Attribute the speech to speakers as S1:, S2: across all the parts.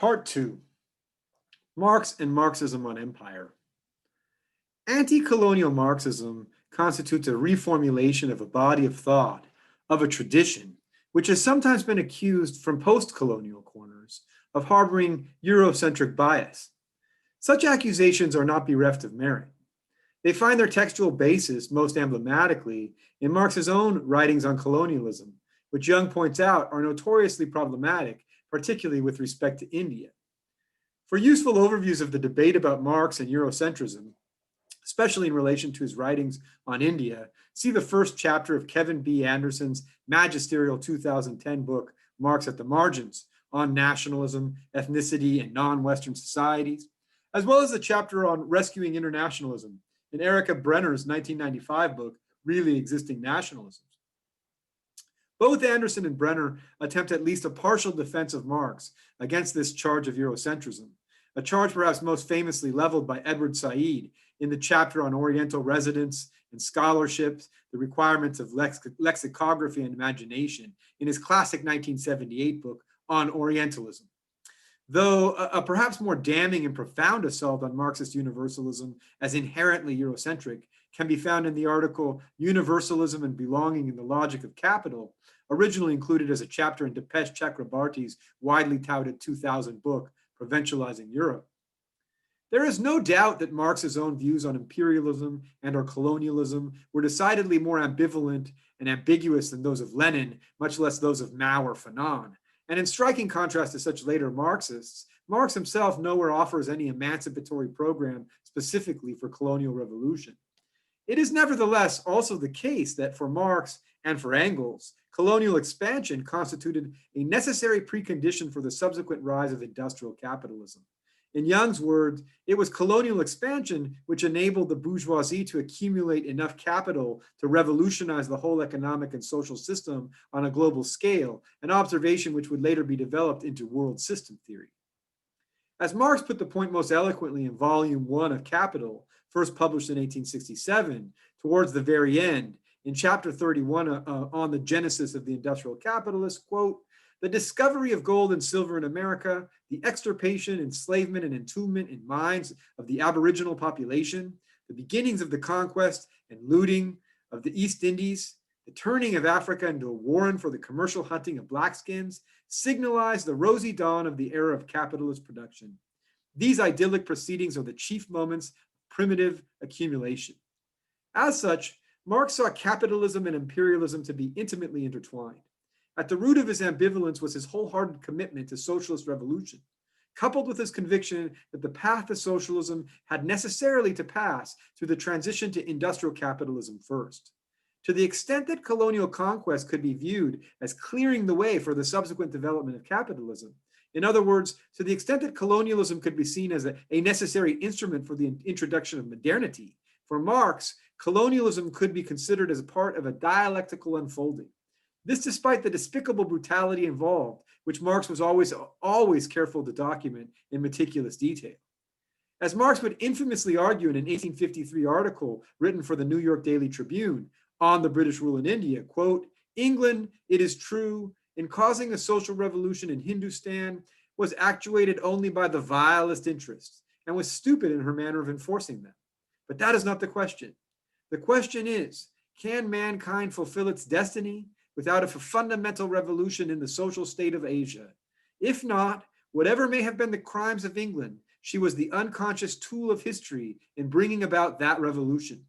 S1: Part 2, Marx and Marxism on Empire. Anti-colonial Marxism constitutes a reformulation of a body of thought, of a tradition, which has sometimes been accused from post-colonial corners of harboring Eurocentric bias. Such accusations are not bereft of merit. They find their textual basis most emblematically in Marx's own writings on colonialism, which Young points out are notoriously problematic, particularly with respect to India. For useful overviews of the debate about Marx and Eurocentrism, especially in relation to his writings on India, see the first chapter of Kevin B. Anderson's magisterial 2010 book, Marx at the Margins, on nationalism, ethnicity, and non-Western societies, as well as the chapter on rescuing internationalism in Erica Brenner's 1995 book, Really Existing Nationalisms. Both Anderson and Brenner attempt at least a partial defense of Marx against this charge of Eurocentrism, a charge perhaps most famously leveled by Edward Said in the chapter on Oriental residence and scholarship, the requirements of lexicography and imagination in his classic 1978 book on Orientalism. Though a perhaps more damning and profound assault on Marxist universalism as inherently Eurocentric can be found in the article Universalism and Belonging in the Logic of Capital, originally included as a chapter in Dipesh Chakrabarty's widely touted 2000 book, Provincializing Europe. There is no doubt that Marx's own views on imperialism and or colonialism were decidedly more ambivalent and ambiguous than those of Lenin, much less those of Mao or Fanon. And in striking contrast to such later Marxists, Marx himself nowhere offers any emancipatory program specifically for colonial revolution. It is nevertheless also the case that for Marx and for Engels, colonial expansion constituted a necessary precondition for the subsequent rise of industrial capitalism. In Young's words, it was colonial expansion which enabled the bourgeoisie to accumulate enough capital to revolutionize the whole economic and social system on a global scale, an observation which would later be developed into world system theory. As Marx put the point most eloquently in Volume 1 of Capital, first published in 1867, towards the very end, in chapter 31 on the genesis of the industrial capitalist, quote, "The discovery of gold and silver in America, the extirpation, enslavement, and entombment in mines of the aboriginal population, the beginnings of the conquest and looting of the East Indies, the turning of Africa into a warren for the commercial hunting of blackskins, signalized the rosy dawn of the era of capitalist production. These idyllic proceedings are the chief moments of primitive accumulation." As such, Marx saw capitalism and imperialism to be intimately intertwined. At the root of his ambivalence was his wholehearted commitment to socialist revolution, coupled with his conviction that the path to socialism had necessarily to pass through the transition to industrial capitalism first. To the extent that colonial conquest could be viewed as clearing the way for the subsequent development of capitalism, in other words, to the extent that colonialism could be seen as a necessary instrument for the introduction of modernity, for Marx, colonialism could be considered as a part of a dialectical unfolding. This despite the despicable brutality involved, which Marx was always careful to document in meticulous detail. As Marx would infamously argue in an 1853 article written for the New York Daily Tribune on the British rule in India, quote, "England, it is true, in causing a social revolution in Hindustan, was actuated only by the vilest interests and was stupid in her manner of enforcing them. But that is not the question. The question is, can mankind fulfill its destiny without a fundamental revolution in the social state of Asia? If not, whatever may have been the crimes of England, she was the unconscious tool of history in bringing about that revolution."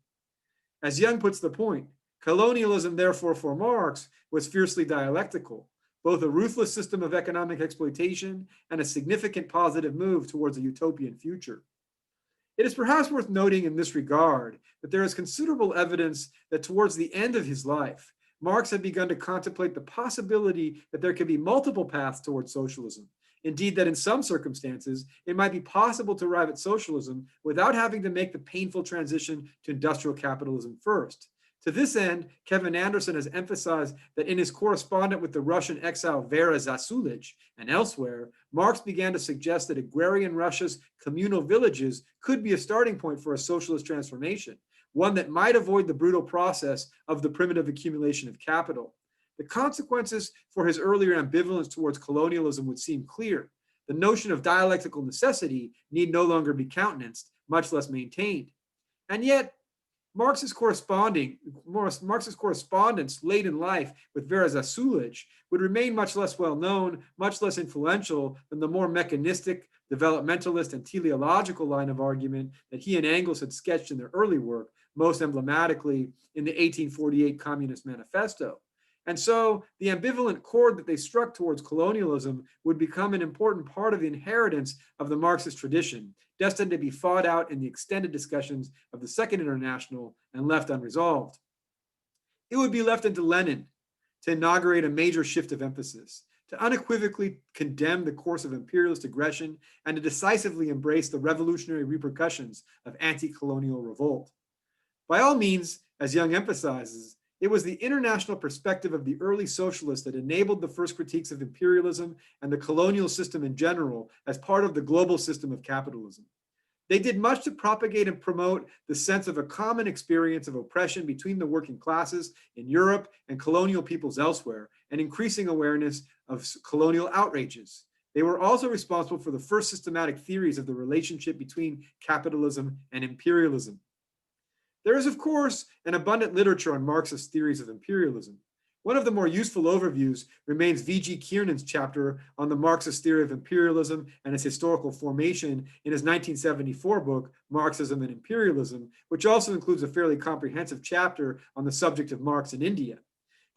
S1: As Young puts the point, colonialism, therefore, for Marx, was fiercely dialectical, both a ruthless system of economic exploitation and a significant positive move towards a utopian future. It is perhaps worth noting in this regard that there is considerable evidence that towards the end of his life, Marx had begun to contemplate the possibility that there could be multiple paths towards socialism. Indeed, that in some circumstances, it might be possible to arrive at socialism without having to make the painful transition to industrial capitalism first. To this end, Kevin Anderson has emphasized that in his correspondence with the Russian exile Vera Zasulich and elsewhere, Marx began to suggest that agrarian Russia's communal villages could be a starting point for a socialist transformation, one that might avoid the brutal process of the primitive accumulation of capital. The consequences for his earlier ambivalence towards colonialism would seem clear. the notion of dialectical necessity need no longer be countenanced, much less maintained. And yet, Marx's correspondence late in life with Vera Zasulich would remain much less well known, much less influential than the more mechanistic, developmentalist, and teleological line of argument that he and Engels had sketched in their early work, most emblematically in the 1848 Communist Manifesto. And so the ambivalent chord that they struck towards colonialism would become an important part of the inheritance of the Marxist tradition, destined to be fought out in the extended discussions of the Second International and left unresolved. It would be left into Lenin to inaugurate a major shift of emphasis, to unequivocally condemn the course of imperialist aggression, and to decisively embrace the revolutionary repercussions of anti-colonial revolt. By all means, as Young emphasizes, it was the international perspective of the early socialists that enabled the first critiques of imperialism and the colonial system in general as part of the global system of capitalism. They did much to propagate and promote the sense of a common experience of oppression between the working classes in Europe and colonial peoples elsewhere, and increasing awareness of colonial outrages. They were also responsible for the first systematic theories of the relationship between capitalism and imperialism. There is, of course, an abundant literature on Marxist theories of imperialism. One of the more useful overviews remains V.G. Kiernan's chapter on the Marxist theory of imperialism and its historical formation in his 1974 book, Marxism and Imperialism, which also includes a fairly comprehensive chapter on the subject of Marx in India.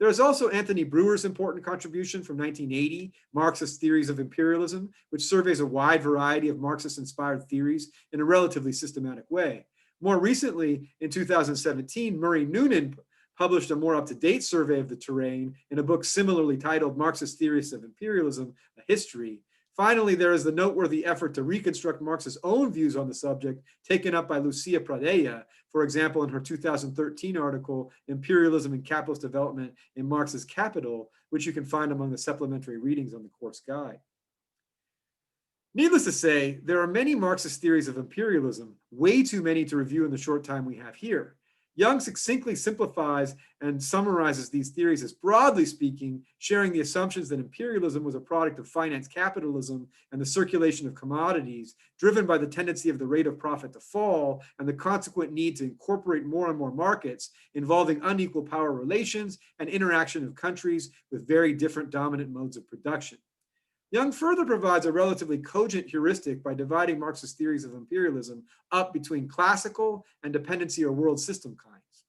S1: There is also Anthony Brewer's important contribution from 1980, Marxist Theories of Imperialism, which surveys a wide variety of Marxist-inspired theories in a relatively systematic way. More recently, in 2017, Murray Noonan published a more up-to-date survey of the terrain in a book similarly titled Marxist Theories of Imperialism, A History. Finally, there is the noteworthy effort to reconstruct Marx's own views on the subject, taken up by Lucia Pradella, for example, in her 2013 article, Imperialism and Capitalist Development in Marx's Capital, which you can find among the supplementary readings on the course guide. Needless to say, there are many Marxist theories of imperialism, way too many to review in the short time we have here. Young succinctly simplifies and summarizes these theories as, broadly speaking, sharing the assumptions that imperialism was a product of finance capitalism and the circulation of commodities, driven by the tendency of the rate of profit to fall and the consequent need to incorporate more and more markets involving unequal power relations and interaction of countries with very different dominant modes of production. Young further provides a relatively cogent heuristic by dividing Marxist theories of imperialism up between classical and dependency or world system kinds.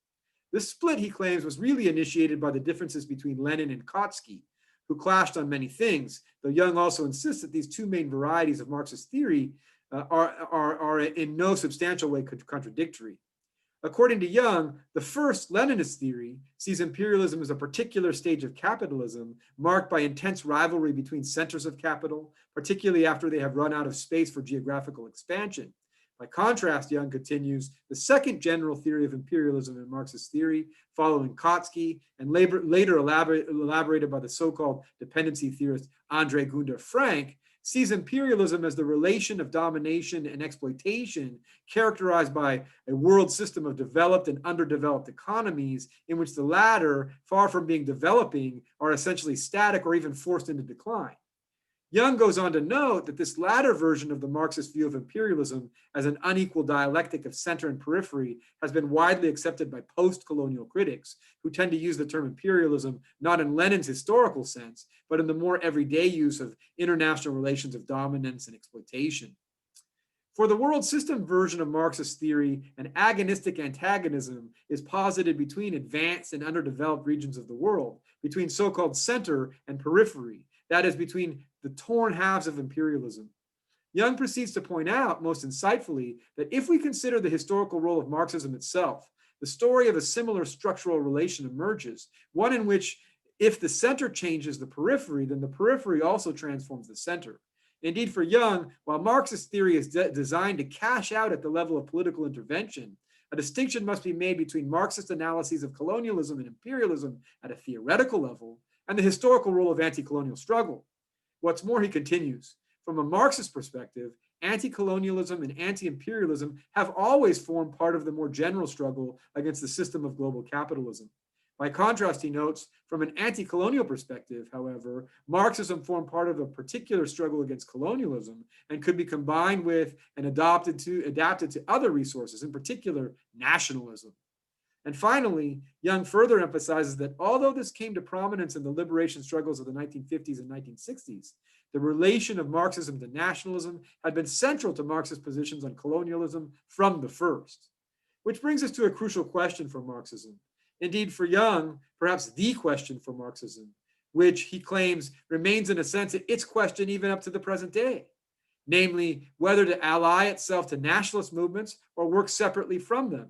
S1: This split, he claims, was really initiated by the differences between Lenin and Kautsky, who clashed on many things, though Young also insists that these two main varieties of Marxist theory are in no substantial way contradictory. According to Young, the first Leninist theory sees imperialism as a particular stage of capitalism marked by intense rivalry between centers of capital, particularly after they have run out of space for geographical expansion. By contrast, Young continues, the second general theory of imperialism in Marxist theory, following Kautsky and later elaborated by the so-called dependency theorist Andre Gunder Frank, sees imperialism as the relation of domination and exploitation characterized by a world system of developed and underdeveloped economies in which the latter, far from being developing, are essentially static or even forced into decline. Young goes on to note that this latter version of the Marxist view of imperialism as an unequal dialectic of center and periphery has been widely accepted by post-colonial critics, who tend to use the term imperialism not in Lenin's historical sense, but in the more everyday use of international relations of dominance and exploitation. For the world system version of Marxist theory, an agonistic antagonism is posited between advanced and underdeveloped regions of the world, between so-called center and periphery, that is, between the torn halves of imperialism. Young proceeds to point out, most insightfully, that if we consider the historical role of Marxism itself, the story of a similar structural relation emerges, one in which if the center changes the periphery, then the periphery also transforms the center. Indeed, for Young, while Marxist theory is designed to cash out at the level of political intervention, a distinction must be made between Marxist analyses of colonialism and imperialism at a theoretical level and the historical role of anti-colonial struggle. What's more, he continues, from a Marxist perspective, anti-colonialism and anti-imperialism have always formed part of the more general struggle against the system of global capitalism. By contrast, he notes, from an anti-colonial perspective, however, Marxism formed part of a particular struggle against colonialism and could be combined with and adapted to other resources, in particular nationalism. And finally, Young further emphasizes that although this came to prominence in the liberation struggles of the 1950s and 1960s, the relation of Marxism to nationalism had been central to Marxist positions on colonialism from the first. Which brings us to a crucial question for Marxism. Indeed, for Young, perhaps the question for Marxism, which he claims remains in a sense its question even up to the present day, namely whether to ally itself to nationalist movements or work separately from them.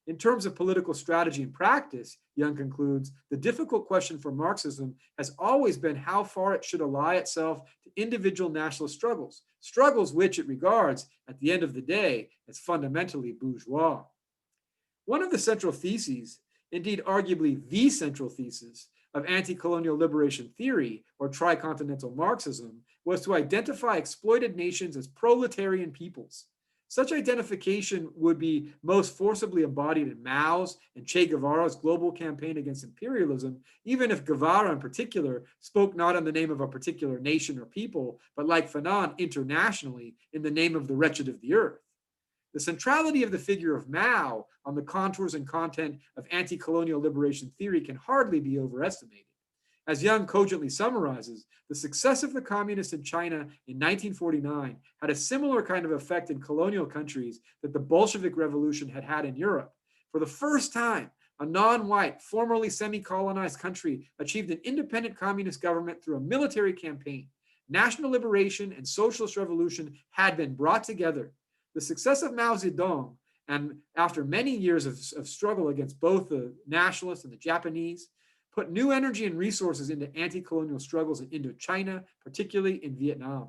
S1: In terms of political strategy and practice, Young concludes, the difficult question for Marxism has always been how far it should ally itself to individual nationalist struggles, struggles which it regards, at the end of the day, as fundamentally bourgeois. One of the central theses, indeed arguably the central thesis, of anti-colonial liberation theory, or tricontinental Marxism, was to identify exploited nations as proletarian peoples. Such identification would be most forcibly embodied in Mao's and Che Guevara's global campaign against imperialism, even if Guevara in particular spoke not in the name of a particular nation or people, but like Fanon internationally in the name of the wretched of the earth. The centrality of the figure of Mao on the contours and content of anti-colonial liberation theory can hardly be overestimated. As Young cogently summarizes, the success of the communists in China in 1949 had a similar kind of effect in colonial countries that the Bolshevik Revolution had had in Europe. For the first time, a non-white, formerly semi-colonized country achieved an independent communist government through a military campaign. National liberation and socialist revolution had been brought together. The success of Mao Zedong, and after many years of struggle against both the nationalists and the Japanese, put new energy and resources into anti-colonial struggles in Indochina, particularly in Vietnam.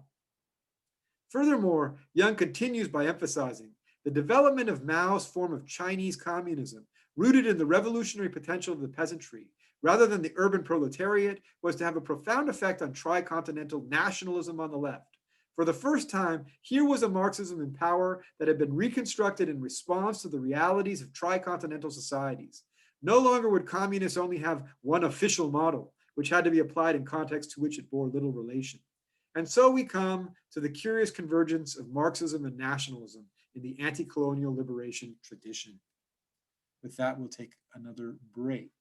S1: Furthermore, Young continues by emphasizing the development of Mao's form of Chinese communism, rooted in the revolutionary potential of the peasantry, rather than the urban proletariat, was to have a profound effect on tricontinental nationalism on the left. For the first time, here was a Marxism in power that had been reconstructed in response to the realities of tricontinental societies. No longer would communists only have one official model, which had to be applied in contexts to which it bore little relation. And so we come to the curious convergence of Marxism and nationalism in the anti-colonial liberation tradition. With that, we'll take another break.